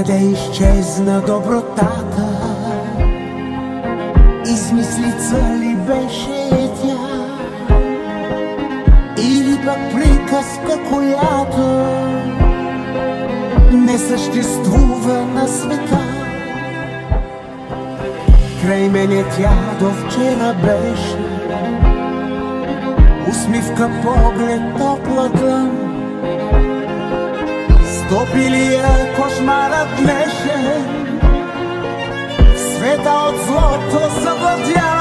да изчезна добротата. Измислица ли беше тя, или пък приказка, която не съществува на света? Край мене тя до вчера беше усмивка, поглед, топла дън. Стопилия кошмарът днешен в света от злото завладя.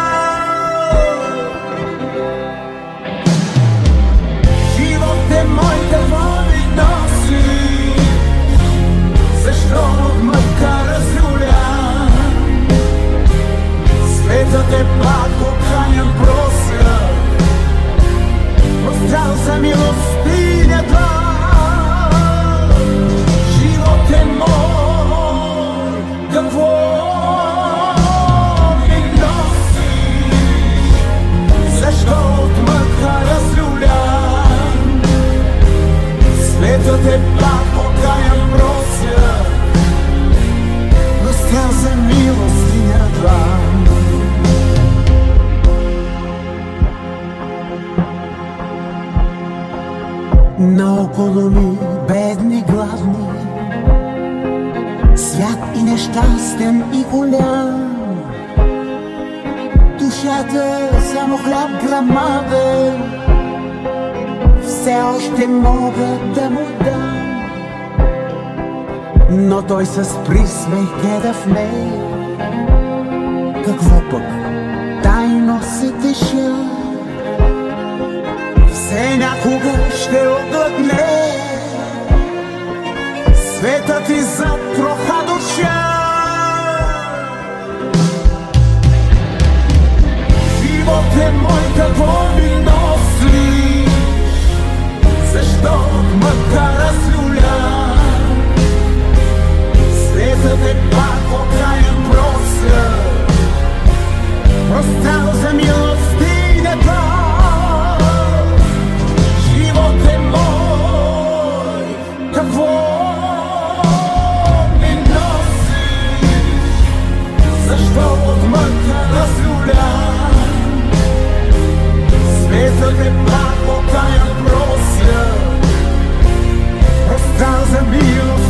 Живот е мой, какво ми носи, защо от мъка разлюля? Светът е пак окаян, прося прострал за милостинята. Живот е мой, какво ми носи, защо от мъка разлюлян? Светът е пак окаян, прося прострал за милостинята. Наоколо ми бедни, гладни, свят и нещастен и голям. Душата само хляб грамаден все още мога да му дам, но той с присмех гледа в нея. Какво пък тайно се теша, все някога ще оглътне светът и зад троха душа. Живот е мой, какво ми носи, защо от мъка разлюля? Светът е пак окаян, прося прострал за милостинята. Живот е мой, какво ми носи, защо от мъка разлюля? Светът е пак окаян, прося прострал за милост.